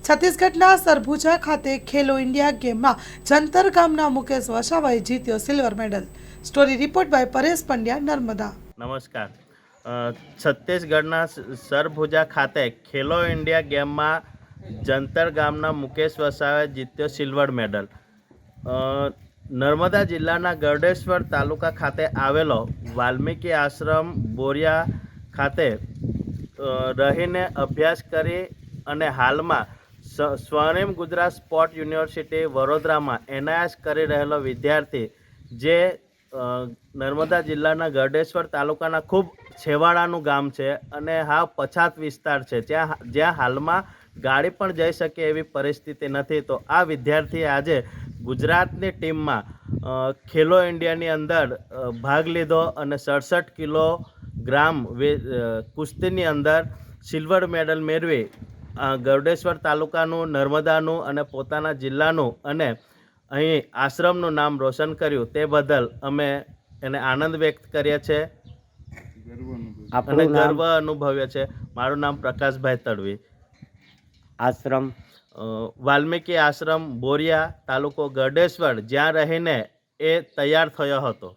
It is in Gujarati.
છત્તીસગઢના સરભુજા ખાતે ખેલો ઇન્ડિયા ગેમમાં જંતર ગામના મુકેશ વસાવાએ જીત્યો silver medal. Story report by Paresh Pandya, Narmada. નમસ્કાર। છત્તીસગઢના સરભુજા ખાતે ખેલો ઇન્ડિયા ગેમમાં જંતર ગામના મુકેશ વસાવાએ જીત્યો સિલ્વર મેડલ। નર્મદા જિલ્લાના ગરડેશ્વર તાલુકા ખાતે આવેલો વાલ્મીકી આશ્રમ બોરિયા ખાતે રહીને અભ્યાસ કરી અને હાલમાં સ્વર્ણિમ ગુજરાત સ્પોર્ટ યુનિવર્સિટી વડોદરામાં એનઆઈએસ કરી રહેલો વિદ્યાર્થી જે નર્મદા જિલ્લાના ગરડેશ્વર તાલુકાના ખૂબ છેવાડાનું ગામ છે અને હા પછાત વિસ્તાર છે, જ્યાં હાલમાં ગાડી પણ જઈ શકે એવી પરિસ્થિતિ નથી। તો આ વિદ્યાર્થીએ આજે ગુજરાતની ટીમમાં ખેલો ઇન્ડિયાની અંદર ભાગ લીધો અને 67 કિલોગ્રામ કુસ્તીની અંદર સિલ્વર મેડલ મેળવી ગરડેશ્વર તાલુકાનું, નર્મદાનું અને પોતાના જિલ્લાનું અને અહીં આશ્રમનું નામ રોશન કર્યું। તે બદલ અમે એને આનંદ વ્યક્ત કરીએ છીએ અને ગર્વ અનુભવીએ છીએ। મારું નામ પ્રકાશભાઈ તડવી। આશ્રમ વાલ્મીકી આશ્રમ બોરિયા, તાલુકો ગરડેશ્વર, જ્યાં રહીને એ તૈયાર થયો હતો।